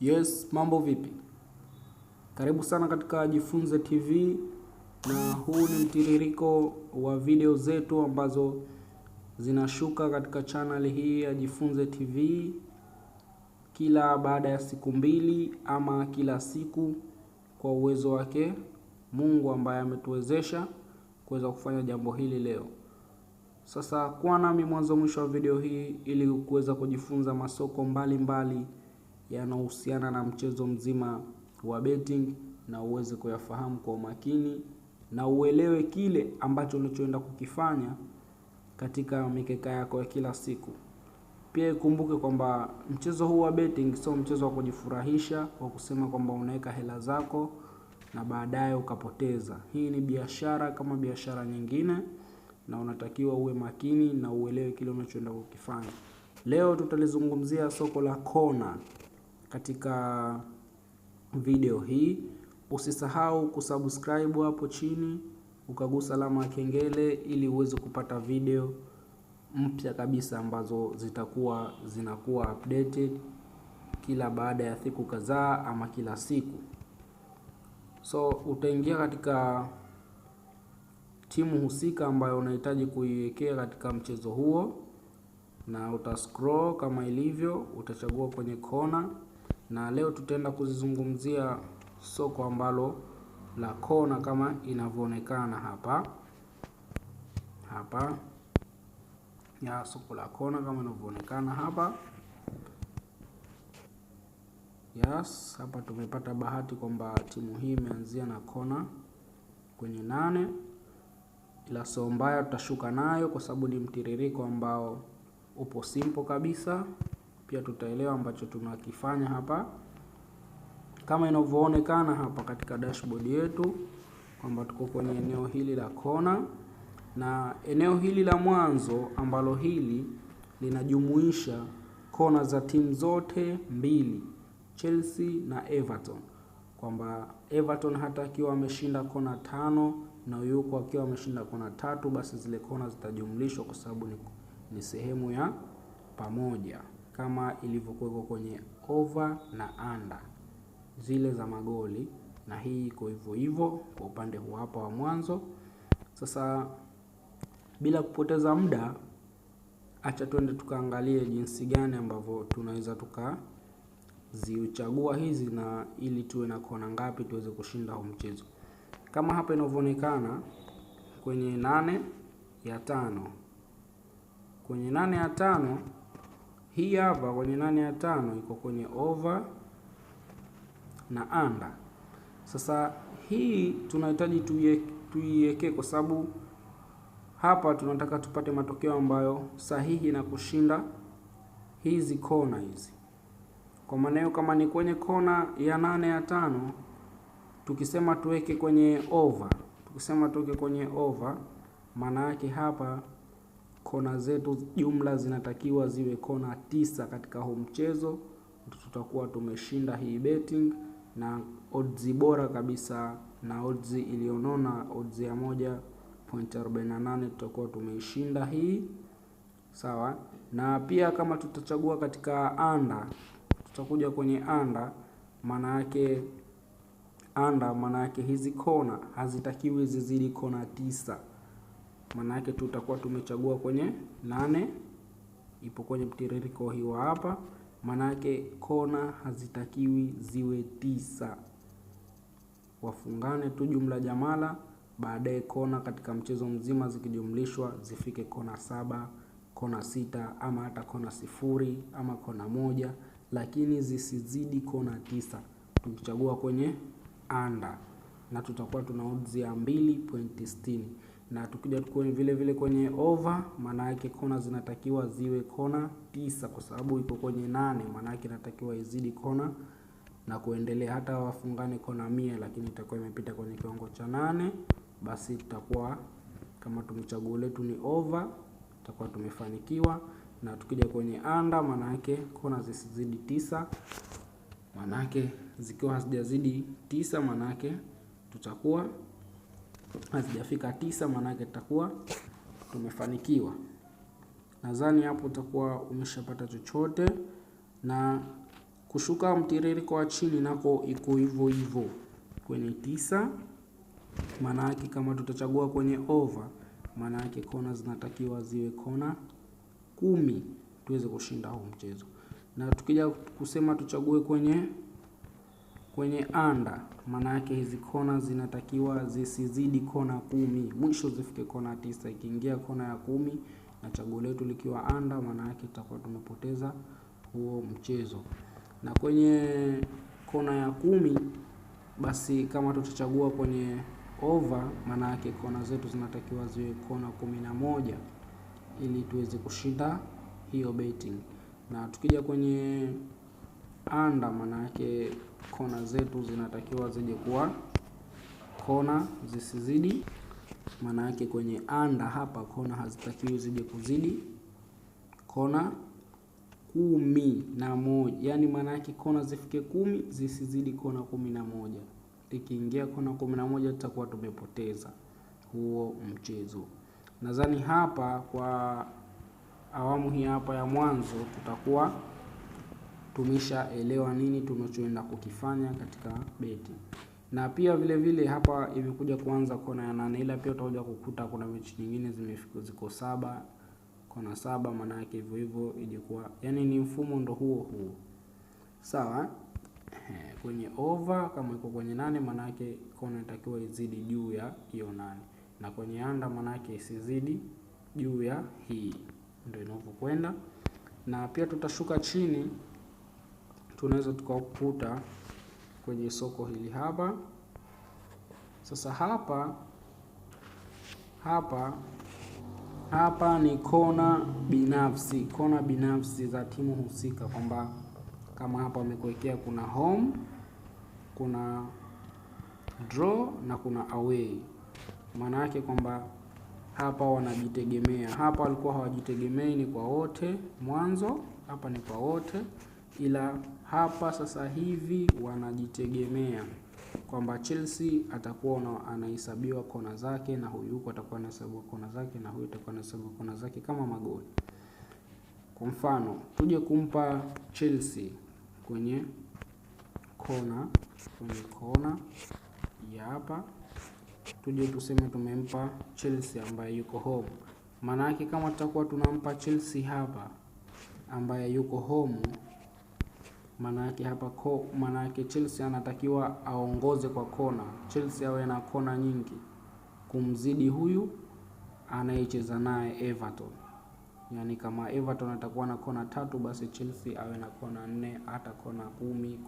Yes, mambo vipi? Karibu sana katika Jifunze TV, na huu ni mtiririko wa video zetu ambazo zinashuka katika channel hii ya Jifunze TV kila baada ya siku mbili ama kila siku, kwa uwezo wake Mungu ambaye ametuwezesha kuweza kufanya jambo hili leo. Sasa kuwa nami mwanzo mwisho wa video hii ili kuweza kujifunza masoko mbalimbali yanayohusiana na mchezo mzima wa betting, na uweze kuyafahamu kwa umakini na uelewe kile ambacho unachoenda kukifanya katika mikeka yako ya kila siku. Pia ikumbuke kwamba mchezo huu wa betting sio mchezo wa kujifurahisha kwa kusema kwamba unaweka hela zako na baadaye ukapoteza. Hii ni biashara kama biashara nyingine, na unatakiwa uwe makini na uelewe kile unachoenda kukifanya. Leo tutalizungumzia soko la kona katika video hii. Usisahau kusubscribe hapo chini, ukagusa alama ya kengele ili uweze kupata video mpya kabisa ambazo zinakuwa updated kila baada ya siku kadhaa ama kila siku. So utaingia katika timu husika ambayo unahitaji kuiwekea katika mchezo huo, na utascroll kama ilivyo, utachagua kwenye kona. Na leo tutaenda kuzizungumzia soko ambalo la kona kama inavyoonekana hapa ya soko la kona kama inavyoonekana hapa. Yes, hapa tumepata bahati kwamba timu hii imeanzia na kona kwenye 8, ila sio mbaya, tutashuka nayo kwa sababu ni mtiririko ambao upo simple kabisa. Pia tutaelewa ambacho tunakifanya hapa kama inavyoonekana hapa katika dashboard yetu kwamba tuko kwenye eneo hili la kona, na eneo hili la mwanzo ambalo hili linajumuisha kona za timu zote mbili, Chelsea na Everton, kwamba Everton hata akiwa ameshinda kona 5 na yuko akiwa ameshinda kona 3, basi zile kona zitajumlishwa kwa sababu ni sehemu ya pamoja, kama ilivyokuwa kwenye over na under zile za magoli, na hii iko hivyo hivyo kwa upande huu hapa wa mwanzo. Sasa bila kupoteza muda, acha tuende tukaangalie jinsi gani ambavyo tunaweza tukazichagua hizi, na ili tuwe na kona ngapi tuweze kushinda huu mchezo. Kama hapa inavyoonekana kwenye 8 ya 5, kwenye 8 ya 5 hii hapa, kwenye 8 ya 5 iko kwenye over na under. Sasa hii tunahitaji tuiweke kwa sababu hapa tunataka tupate matokeo ambayo sahihi na kushinda hizi kona hizi. Kwa maana hiyo, kama ni kwenye kona ya 8 ya 5, tukisema tuweke kwenye over, maana yake hapa kona zetu jumla zinatakiwa ziwe kona 9 katika huu mchezo. Tutakuwa tumeshinda hii betting, na odds bora kabisa na odds ilionona, odds ya 1.48 tutakuwa tumeishinda hii, sawa. Na pia kama tutachagua katika under, tutakuja kwenye under, maana yake hizi kona hazitakiwi zizidi kona 9. Maana yake tutakuwa tumechagua kwenye 8, ipo kwenye mtiririko hii hapa. Maana yake kona hazitakiwi ziwe 9, wafungane tu jumla jamala, baadaye kona katika mchezo mzima zikijumlishwa zifike kona 7, kona 6, ama hata kona 0 ama kona 1, lakini zisizidi kona 9 tukichagua kwenye under, na tutakuwa tuna odds ya 2.60. Na tukija kwenye vile kwenye over, maana yake kona zinatakiwa ziwe kona 9 kwa sababu iko kwenye 8, maana yake inatakiwa izidi kona na kuendelea, hata wafungane kona 100, lakini itakuwa imepita kwenye kiwango cha 8, basi tutakuwa kama tumechagua letu ni over, tutakuwa tumefanikiwa. Na tukija kwenye under, maana yake kona zisizidi 9, maana yake zikiwa hazijazidi 9, maana yake tutakuwa hazijafika 9, maana yake tutakuwa tumefanikiwa. Nadhani hapo utakuwa umeshapata chochote, na Kushuka mtiririko wa chini nako iko hivyo hivyo kwenye 9. Maana yake kama tutachagua kwenye over, maana yake kona zinatakiwa ziwe kona 10 tuweze kushinda huu mchezo. Na tukija kusema tuchague kwenye under, maana yake hizi kona zinatakiwa zisizidi kona 10, mwisho zifike kona 9. Ikiingia kona ya 10 na chaguo letu likiwa under, maana yake tutakuwa tumepoteza huo mchezo. Na kwenye kona ya 10 basi kama tutachagua kwenye over, maana yake kona zetu zinatakiwa ziwe kona 11 ili tuweze kushinda hiyo betting. Na tukija kwenye under, maana yake kona zetu zinatakiwa zije kuwa kona zisizidi, maana yake kwenye under hapa kona hazitakiwi zije kuzidi kona 11, yani maana yake kona zifike 10 zisizidi kona 11. Ikiingia kona 11 tutakuwa tumepoteza huo mchezo. Nadhani hapa kwa awamu hii hapa ya mwanzo tutakuwa tumeshaelewa nini tunachoenda kukifanya katika beti. Na pia vile vile hapa imekuja kuanza kona ya 8, ila pia utakuja kukuta kuna mechi nyingine ziko 7, kona 7, maana yake hivyo hivyo ilikuwa, yani ni mfumo ndo huo. Sawa? Kwenye over kama iko kwenye 8, maana yake kona inatakiwa izidi juu ya hiyo 8, na kwenye under maana yake isizidi juu ya hii. Ndio inavyokwenda. Na pia tutashuka chini, tunaweza tukakuta kwenye soko hili hapa. Sasa hapa ni kona binafsi za timu husika, kwamba kama hapa wamekuwekea kuna home, kuna draw na kuna away. Maana yake kwamba hapa wanajitegemea. Hapa walikuwa hawajitegemei, ni kwa wote mwanzo, hapa ni kwa wote, ila hapa sasa hivi wanajitegemea, kwamba Chelsea atakuwa anahesabiwa kona zake na huyu huko atakuwa anahesabiwa kona zake na huyu atakuwa anahesabiwa kona zake kama magoli. Kwa mfano tuje kumpa Chelsea kwenye kona ya hapa, tuje tuseme tumempa Chelsea ambaye yuko home. Maana yake kama tutakuwa tunampa Chelsea hapa ambaye yuko home, maana yake hapa maana yake Chelsea anatakiwa aongoze kwa kona. Chelsea awe na kona nyingi kumzidi huyu anayecheza naye Everton. Yani kama Everton atakuwa na kona 3, basi Chelsea awe na kona 4, hata kona 10.